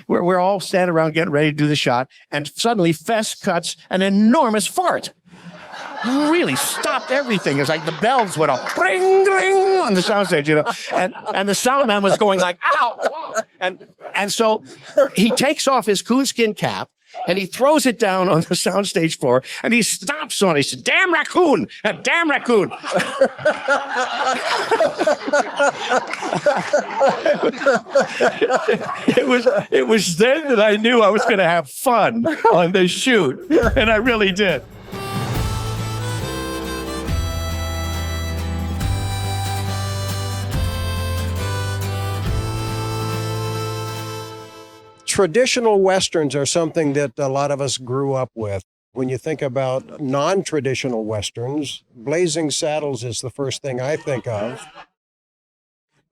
we're all standing around getting ready to do the shot, and suddenly Fess cuts an enormous fart. Really stopped everything. It's like the bells went off, ring, ring, on the soundstage, you know, and the sound man was going like, ow, and so he takes off his coonskin cap and he throws it down on the soundstage floor and he stomps on it. He said, "Damn raccoon, a damn raccoon." It was then that I knew I was going to have fun on the shoot, and I really did. Traditional Westerns are something that a lot of us grew up with. When you think about non-traditional Westerns, Blazing Saddles is the first thing I think of.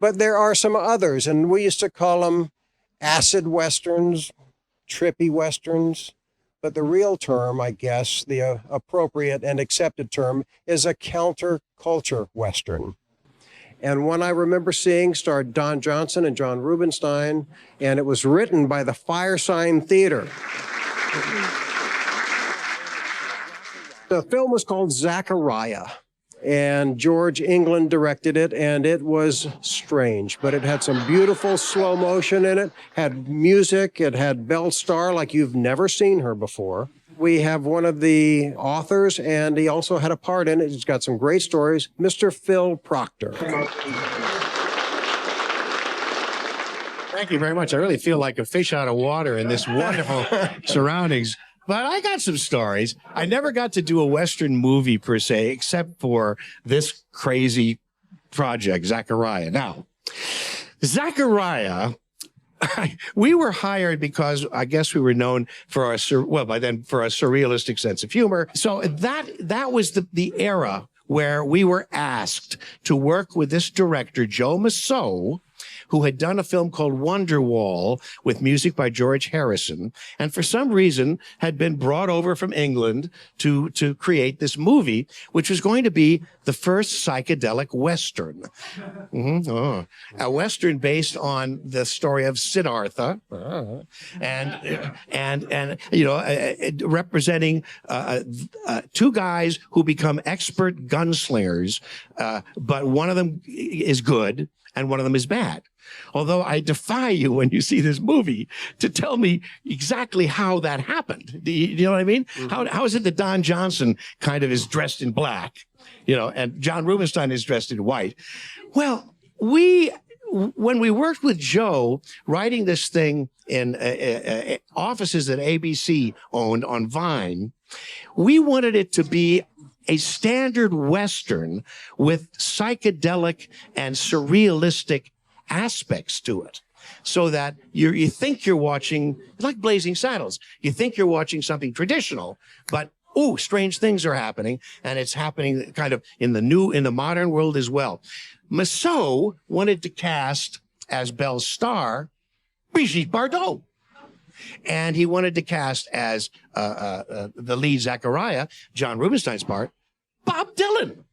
But there are some others, and we used to call them acid Westerns, trippy Westerns. But the real term, I guess, the appropriate and accepted term, is a counterculture Western. And one I remember seeing starred Don Johnson and John Rubinstein, and it was written by the Firesign Theater. The film was called ZACHARIAH, and George England directed it, and it was strange, but it had some beautiful slow motion in it, had music, it had Belle Starr like you've never seen her before. We have one of the authors, and he also had a part in it. He's got some great stories, Mr. Phil Proctor. Thank you very much. I really feel like a fish out of water in this wonderful surroundings. But I got some stories. I never got to do a Western movie per se, except for this crazy project, ZACHARIAH. Now, ZACHARIAH, we were hired because I guess we were known for our, well, by then for a surrealistic sense of humor. So that was the era where we were asked to work with this director, Joe Massot, who had done a film called Wonderwall with music by George Harrison, and for some reason had been brought over from England to create this movie, which was going to be the first psychedelic Western. A Western based on the story of SIDDHARTHA, and you know, representing two guys who become expert gunslingers, but one of them is good and one of them is bad. Although I defy you when you see this movie to tell me exactly how that happened. Do you know what I mean? Mm-hmm. How is it that Don Johnson kind of is dressed in black, you know, and John Rubinstein is dressed in white? Well, when we worked with Joe writing this thing in offices that ABC owned on Vine, we wanted it to be a standard Western with psychedelic and surrealistic aspects to it, so that you think you're watching, like Blazing Saddles, you think you're watching something traditional, but ooh, strange things are happening, and it's happening kind of in the modern world as well. Massot wanted to cast as Belle Starr Brigitte Bardot, and he wanted to cast as the lead ZACHARIAH, John Rubinstein's part, Bob Dylan.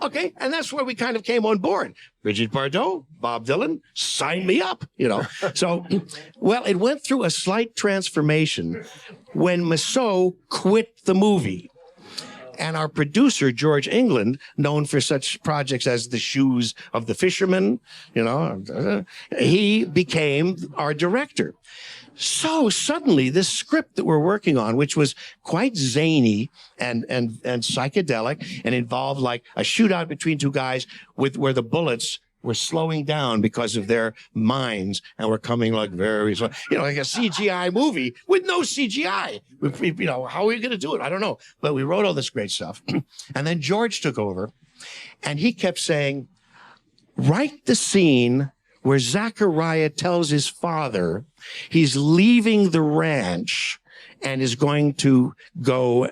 Okay, and that's where we kind of came on board. Brigitte Bardot, Bob Dylan, sign me up, you know. So, well, it went through a slight transformation when Massot quit the movie. And our producer, George England, known for such projects as The Shoes of the Fisherman, you know, he became our director. So suddenly this script that we're working on, which was quite zany and psychedelic and involved like a shootout between two guys where the bullets were slowing down because of their minds and were coming like very slow, you know, like a CGI movie with no CGI. You know, how are we going to do it? I don't know. But we wrote all this great stuff. And then George took over and he kept saying, write the scene where ZACHARIAH tells his father he's leaving the ranch and is going to go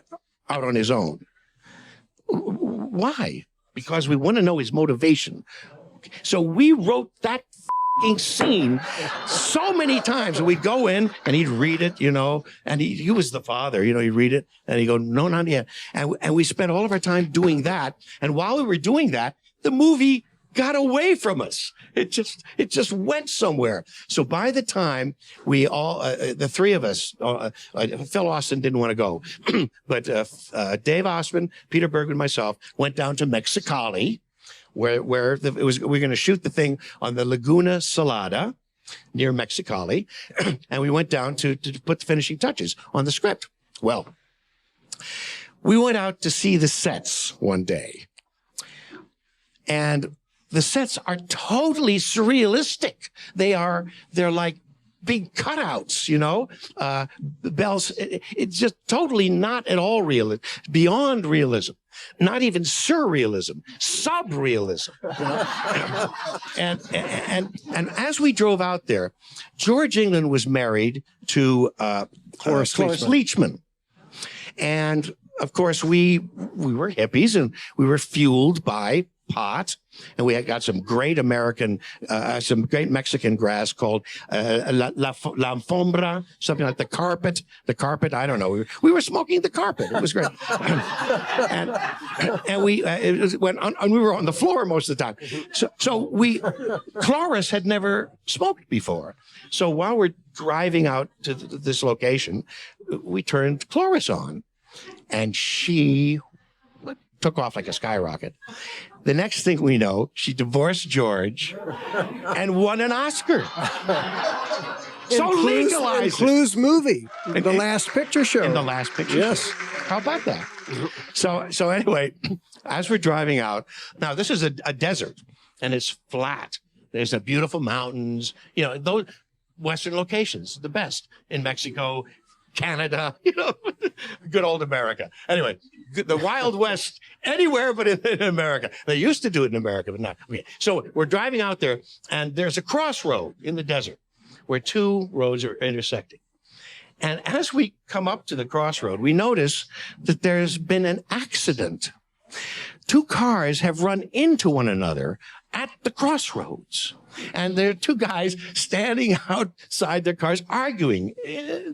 out on his own. Why? Because we want to know his motivation. So we wrote that f***ing scene so many times. And we'd go in and he'd read it, you know, and he was the father, you know, he'd read it and he'd go, no, not yet. And we spent all of our time doing that. And while we were doing that, the movie got away from us. It just went somewhere. So by the time we all, the three of us, Phil Austin didn't want to go, but Dave Ossman, Peter Bergman, myself went down to Mexicali, where we're going to shoot the thing on the Laguna Salada near Mexicali, and we went down to put the finishing touches on the script. Well, we went out to see the sets one day, and the sets are totally surrealistic. They're like big cutouts, you know, bells. It's just totally not at all real, beyond realism, not even surrealism, sub-realism. You know? and as we drove out there, George England was married to Cloris Leachman. And of course, we were hippies and we were fueled by pot, and we had got some great Mexican grass called la alfombra, something like the carpet. I don't know. We were smoking the carpet. It was great, and we we were on the floor most of the time. So Cloris had never smoked before. So while we're driving out to this location, we turned Cloris on, and she took off like a skyrocket. The next thing we know, she divorced George and won an Oscar. So legalized. In Clue's movie, The Last Picture Show. In The Last Picture Yes. Show. How about that? So anyway, as we're driving out, now this is a desert, and it's flat. There's a beautiful mountains, you know, those Western locations, the best in Mexico, Canada, you know, good old America. Anyway, the Wild West, anywhere but in America. They used to do it in America, but not. Okay. So we're driving out there, and there's a crossroad in the desert where two roads are intersecting. And as we come up to the crossroad, we notice that there's been an accident. Two cars have run into one another at the crossroads. And there are two guys standing outside their cars arguing.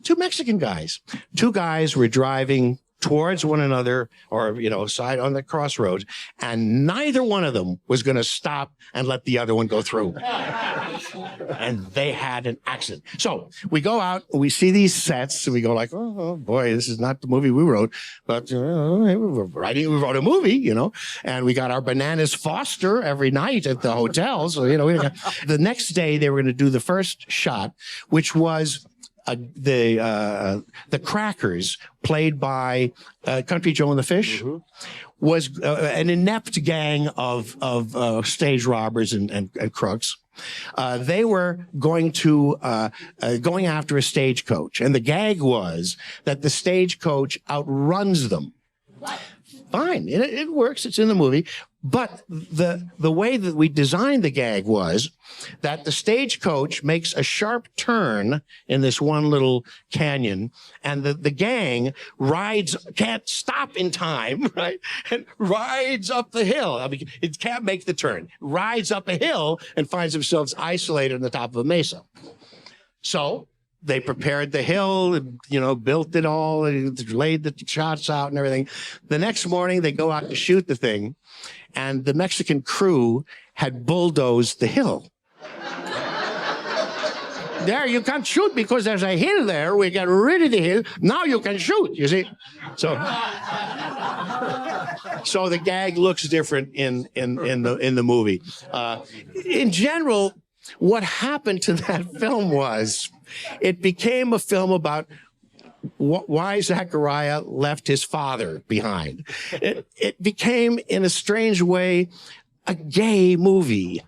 Two Mexican guys. Two guys were driving towards one another, or, you know, side on the crossroads, and neither one of them was going to stop and let the other one go through. And they had an accident. So we go out, we see these sets, and we go like, oh boy, this is not the movie we wrote, but we wrote a movie, you know, and we got our bananas Foster every night at the hotel. So, you know, the next day they were going to do the first shot, which was the Crackers, played by Country Joe and the Fish, was an inept gang of stage robbers and crooks. They were going after a stagecoach, and the gag was that the stagecoach outruns them. Fine, it works. It's in the movie. But the way that we designed the gag was that the stagecoach makes a sharp turn in this one little canyon, and the gang can't stop in time, right? And rides up the hill. I mean, it can't make the turn. Rides up a hill and finds themselves isolated on the top of a mesa. So they prepared the hill, you know, built it all, laid the shots out and everything. The next morning, they go out to shoot the thing, and the Mexican crew had bulldozed the hill. There, you can't shoot because there's a hill there. We got rid of the hill. Now you can shoot, you see? So the gag looks different in the movie. In general, what happened to that film was it became a film about why ZACHARIAH left his father behind. It became, in a strange way, a gay movie.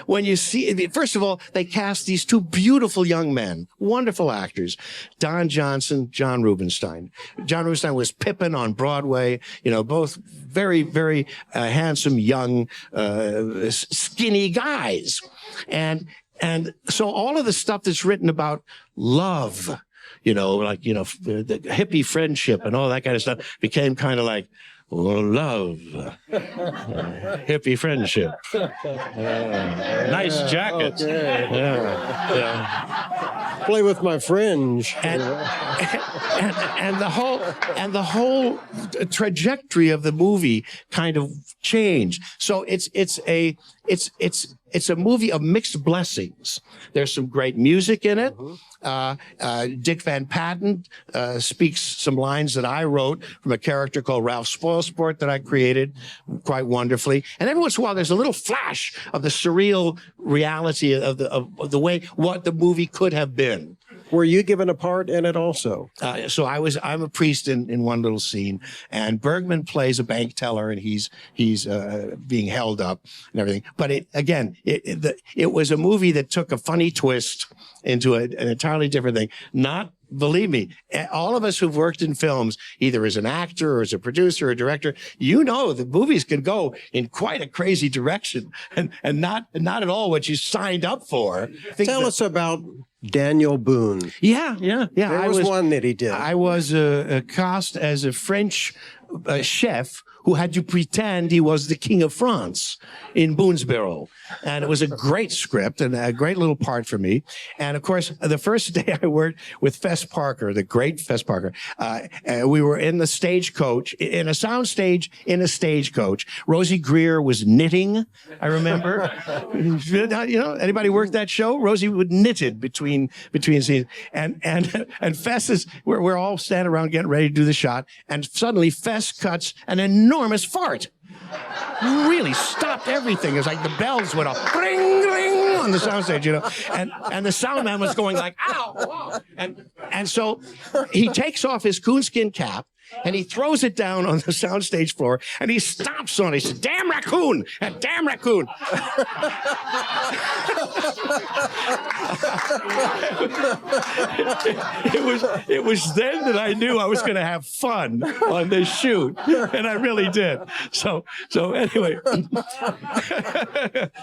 When you see, first of all, they cast these two beautiful young men, wonderful actors, Don Johnson, John Rubinstein. John Rubinstein was Pippin on Broadway, you know, both very, very handsome, young, skinny guys. And so all of the stuff that's written about love, you know, like, you know, the hippie friendship and all that kind of stuff became kind of like, well, love, hippie friendship, nice jacket. Yeah. play with my fringe. And the whole trajectory of the movie kind of changed. So it's a movie of mixed blessings. There's some great music in it. Dick Van Patten speaks some lines that I wrote from a character called Ralph Spoilsport that I created quite wonderfully. And every once in a while, there's a little flash of the surreal reality of the way what the movie could have been. Were you given a part in it also? So I'm a priest in one little scene, and Bergman plays a bank teller, and he's being held up and everything. But it was a movie that took a funny twist into an entirely different thing. Believe me, all of us who've worked in films, either as an actor or as a producer or director, the movies can go in quite a crazy direction and not at all what you signed up for. Tell us about Daniel Boone. Yeah. There was one that he did. I was cast as a French chef who had to pretend he was the King of France in Boonesboro. And it was a great script and a great little part for me. And of course, the first day I worked with Fess Parker, the great Fess Parker, we were in the stagecoach, in a soundstage, in a stagecoach. Rosie Greer was knitting, I remember. Anybody worked that show? Rosie would knitted between scenes. And Fess is, we're all standing around getting ready to do the shot. And suddenly Fess cuts an enormous fart. Really stopped everything. It was like the bells went off, ring, ring, on the soundstage, and the sound man was going like, ow, ow. And so he takes off his coonskin cap and he throws it down on the soundstage floor and he stomps on it. He said, damn raccoon, and damn raccoon. It was then that I knew I was going to have fun on this shoot, and I really did. So anyway,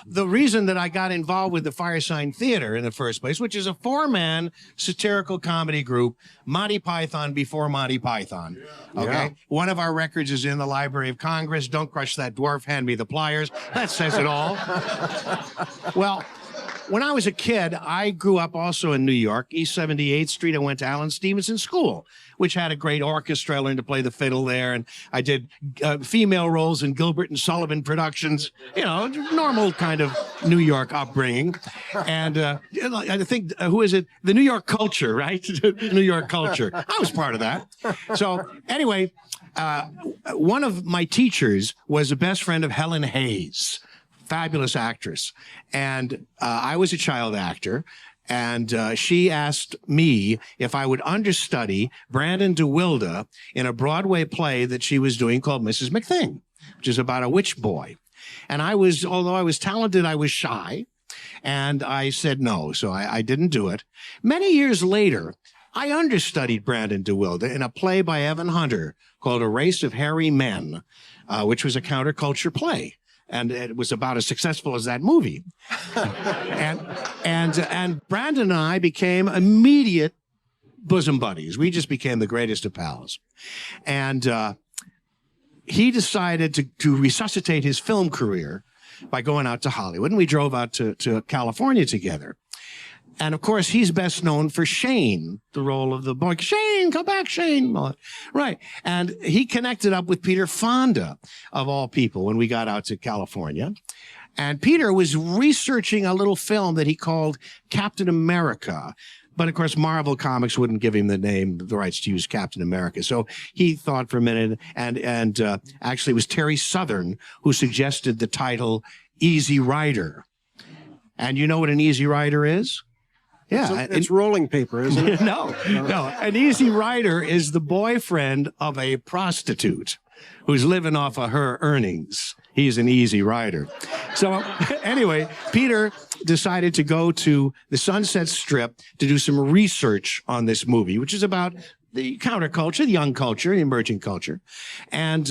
the reason that I got involved with the Firesign Theater in the first place, which is a 4-man satirical comedy group, Monty Python before Monty Python. Okay, yeah. One of our records is in the Library of Congress. Don't crush that dwarf. Hand me the pliers. That says it all. Well, when I was a kid, I grew up also in New York, East 78th Street. I went to Alan Stevenson School, which had a great orchestra. I learned to play the fiddle there. And I did female roles in Gilbert and Sullivan productions, normal kind of New York upbringing. And I think, who is it? The New York culture, right? New York culture. I was part of that. So anyway, one of my teachers was a best friend of Helen Hayes. Fabulous actress. And I was a child actor. And she asked me if I would understudy Brandon DeWilde in a Broadway play that she was doing called Mrs. McThing, which is about a witch boy. And although I was talented, I was shy. And I said no, so I didn't do it. Many years later, I understudied Brandon DeWilde in a play by Evan Hunter called A Race of Hairy Men, which was a counterculture play. And it was about as successful as that movie. and Brandon and I became immediate bosom buddies. We just became the greatest of pals. And he decided to resuscitate his film career by going out to Hollywood. And we drove out to California together. And of course, he's best known for Shane, the role of the boy. Shane, come back, Shane. Right. And he connected up with Peter Fonda, of all people, when we got out to California. And Peter was researching a little film that he called Captain America. But of course, Marvel Comics wouldn't give him the rights to use Captain America. So he thought for a minute, and actually it was Terry Southern who suggested the title Easy Rider. And you know what an Easy Rider is? Yeah, it's rolling paper, isn't it? No. An easy rider is the boyfriend of a prostitute who's living off of her earnings. He's an easy rider. So anyway, Peter decided to go to the Sunset Strip to do some research on this movie, which is about the counterculture, the young culture, the emerging culture. And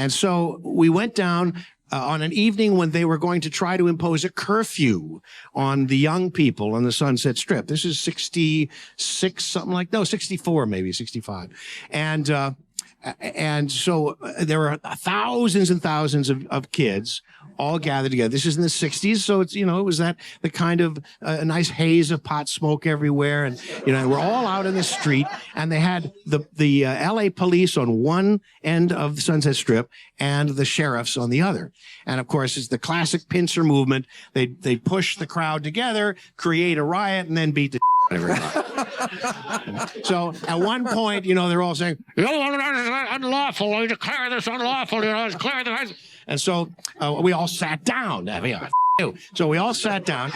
so we went down on an evening when they were going to try to impose a curfew on the young people on the Sunset Strip. This is 66, something like, no, 64, maybe 65. And And so there were thousands and thousands of kids all gathered together. This is in the 60s. So it's, it was the kind of a nice haze of pot smoke everywhere. And, and we're all out in the street, and they had the LA police on one end of the Sunset Strip and the sheriffs on the other. And of course, it's the classic pincer movement. They push the crowd together, create a riot, and then beat the So at one point, they're all saying, unlawful, I declare this unlawful, declare this. And so we all sat down. So we all sat down,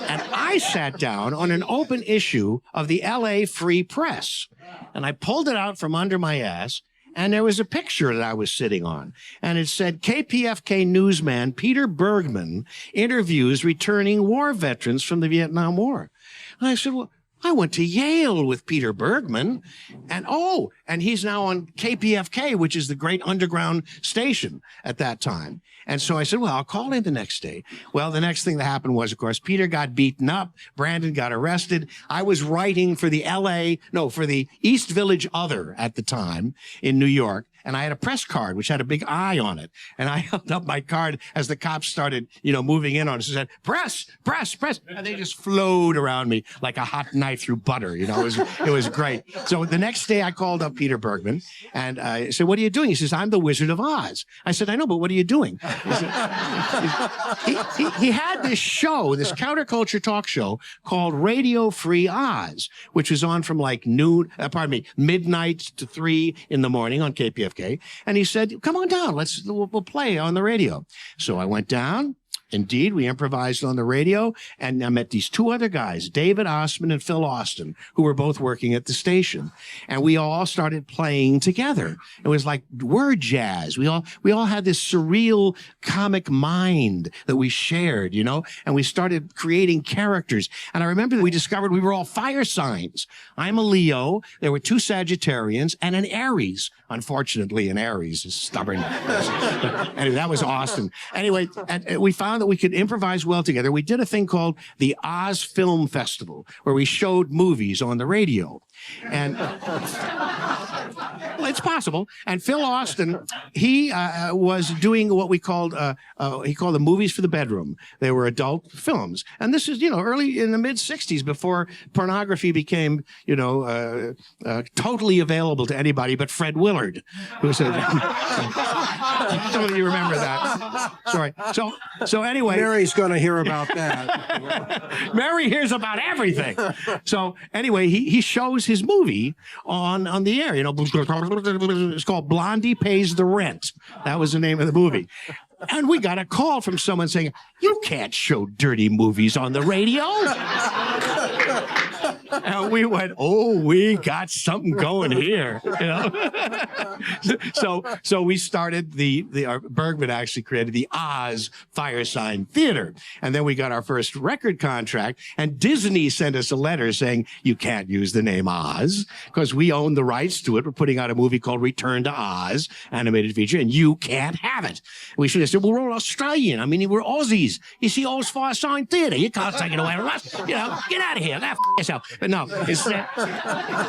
and I sat down on an open issue of the LA Free Press. And I pulled it out from under my ass, and there was a picture that I was sitting on. And it said, KPFK newsman Peter Bergman interviews returning war veterans from the Vietnam War. And I said, well, I went to Yale with Peter Bergman, and he's now on KPFK, which is the great underground station at that time. And so I said, well, I'll call in the next day. Well, the next thing that happened was, of course, Peter got beaten up. Brandon got arrested. I was writing for for the East Village Other at the time in New York. And I had a press card, which had a big eye on it. And I held up my card as the cops started, moving in on us and said, press, press, press. And they just flowed around me like a hot knife through butter. It was great. So the next day I called up Peter Bergman, and I said, what are you doing? He says, I'm the Wizard of Oz. I said, I know, but what are you doing? He had this show, this counterculture talk show called Radio Free Oz, which was on from like midnight to 3 in the morning on KPFK. And he said, come on down, we'll play on the radio. So I went down. Indeed, we improvised on the radio, and I met these two other guys, David Ossman and Phil Austin, who were both working at the station. And we all started playing together. It was like word jazz. We all had this surreal comic mind that we shared, and we started creating characters. And I remember that we discovered we were all fire signs. I'm a Leo. There were 2 Sagittarians and an Aries. Unfortunately, an Aries is stubborn. Anyway, that was Austin. Anyway, and we found that we could improvise well together. We did a thing called the Oz Film Festival, where we showed movies on the radio. And well, it's possible. And Phil Austin, he was doing what he called the movies for the bedroom. They were adult films. And this is, early in the mid-'60s, before pornography became, totally available to anybody but Fred Willard, who said, some of you remember that. Sorry. So anyway. Mary's going to hear about that. Mary hears about everything. So anyway, he shows his movie on the air. It's called Blondie Pays the Rent. That was the name of the movie. And we got a call from someone saying, you can't show dirty movies on the radio. And we went, we got something going here. So we started Bergman actually created the Oz Firesign Theater. And then we got our first record contract, and Disney sent us a letter saying, you can't use the name Oz because we own the rights to it. We're putting out a movie called Return to Oz, animated feature, and you can't have it. We should have said, well, we're all Australian. I mean, we're Aussies. You see Oz Firesign Theater. You can't take it away from us. Get out of here. Go yourself. But no,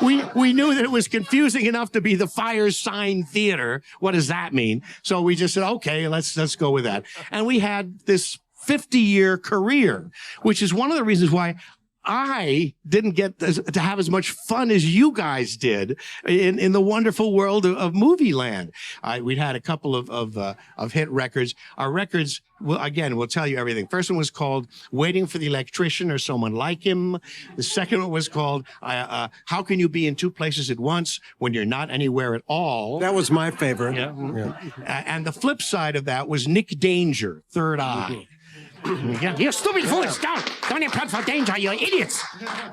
we knew that it was confusing enough to be the Firesign Theater. What does that mean? So we just said, okay, let's go with that. And we had this 50-year career, which is one of the reasons why I didn't get to have as much fun as you guys did in the wonderful world of movie land. We'd had a couple of hit records. Our records, will tell you everything. First one was called Waiting for the Electrician or Someone Like Him. The second one was called How Can You Be in Two Places at Once When You're Not Anywhere at All? That was my favorite. Yeah. And the flip side of that was Nick Danger, Third Eye. Yeah. You stupid fools! Don't implode for danger, you idiots!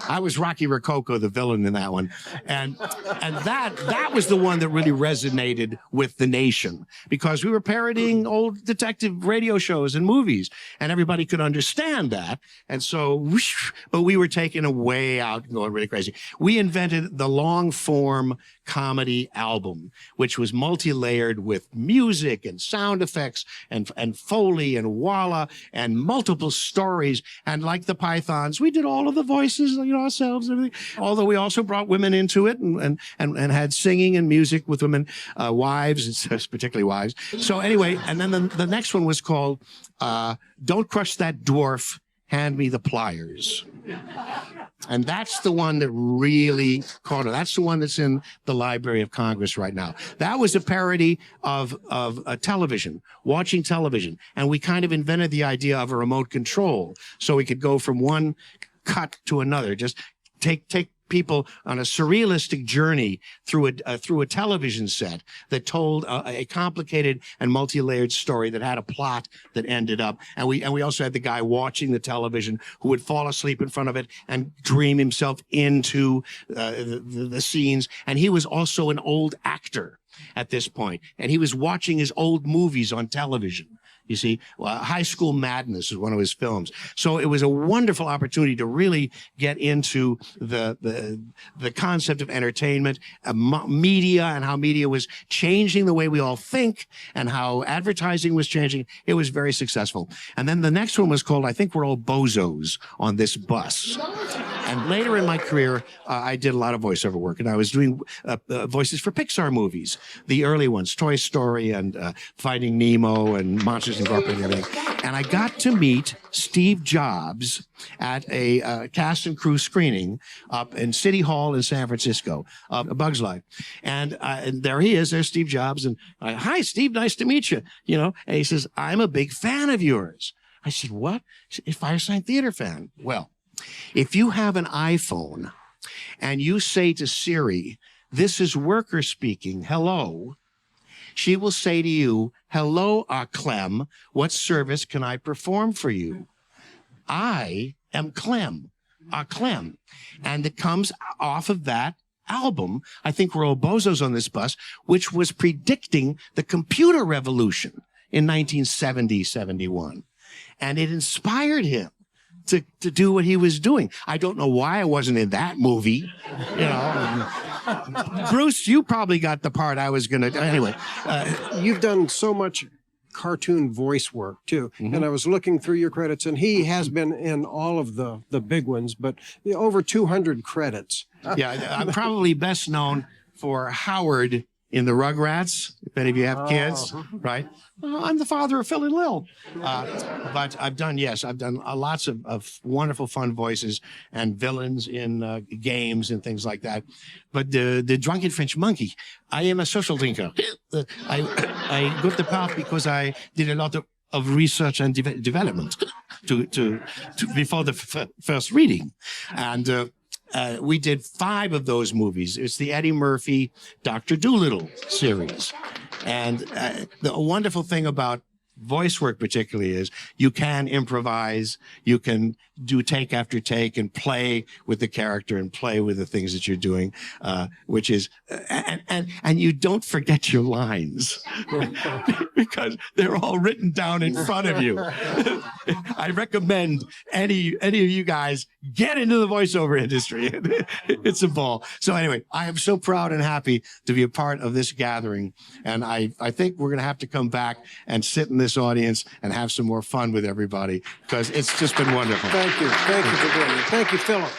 I was Rocky Rococo, the villain in that one, and that was the one that really resonated with the nation because we were parodying old detective radio shows and movies, and everybody could understand that. And so, but we were taking it way out and going really crazy. We invented the long form comedy album, which was multi-layered with music and sound effects and Foley and Walla and multiple stories. And like like the Pythons. We did all of the voices, ourselves and everything. Although we also brought women into it and had singing and music with women, wives, particularly wives. So anyway, and then the next one was called Don't Crush That Dwarf, Hand Me the Pliers. And that's the one that really caught her. That's the one that's in the Library of Congress right now. That was a parody of television, watching television. And we kind of invented the idea of a remote control so we could go from one cut to another. Just take people on a surrealistic journey through a television set that told a complicated and multi-layered story that had a plot that ended up. And we also had the guy watching the television who would fall asleep in front of it and dream himself into the scenes. And he was also an old actor at this point, and he was watching his old movies on television. You see, High School Madness is one of his films. So it was a wonderful opportunity to really get into the concept of entertainment, media, and how media was changing the way we all think and how advertising was changing. It was very successful. And then the next one was called I Think We're All Bozos on This Bus. And later in my career, I did a lot of voiceover work, and I was doing voices for Pixar movies, the early ones, Toy Story and Finding Nemo and Monsters Incorporated and everything. And I got to meet Steve Jobs at a cast and crew screening up in City Hall in San Francisco, A Bug's Life. And there he is, there's Steve Jobs. And hi, Steve, nice to meet you. And he says, I'm a big fan of yours. I said, what? He said, Firesign Theater fan. Well, if you have an iPhone and you say to Siri, this is Worker speaking, hello, she will say to you, hello, Clem, what service can I perform for you? I am Clem, Clem. And it comes off of that album, I Think We're All Bozos on This Bus, which was predicting the computer revolution in 1970, 71. And it inspired him to do what he was doing. I don't know why I wasn't in that movie. Bruce, you probably got the part I was going to... Anyway. You've done so much cartoon voice work, too. Mm-hmm. And I was looking through your credits, and he has been in all of the big ones, but over 200 credits. Yeah, I'm probably best known for Howard in the Rugrats, if any of you have kids, right? I'm the father of Phil and Lil. But I've done lots of wonderful, fun voices and villains in games and things like that. But the Drunken French Monkey, I am a social drinker. I got the part because I did a lot of research and development to before the first reading. And we did 5 of those movies. It's the Eddie Murphy, Dr. Dolittle series. And the wonderful thing about voice work particularly is you can improvise, you can do take after take and play with the character and play with the things that you're doing, which is, and you don't forget your lines because they're all written down in front of you. I recommend any of you guys get into the voiceover industry. It's a ball. So anyway, I am so proud and happy to be a part of this gathering. And I think we're going to have to come back and sit in this audience and have some more fun with everybody because it's just been wonderful. Thank you. Thank you for doing it. Thank you, Philip.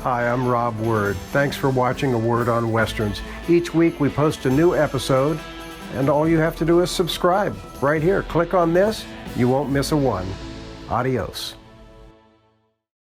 Hi, I'm Rob Word. Thanks for watching A Word on Westerns. Each week we post a new episode, and all you have to do is subscribe right here. Click on this. You won't miss a one. Adios.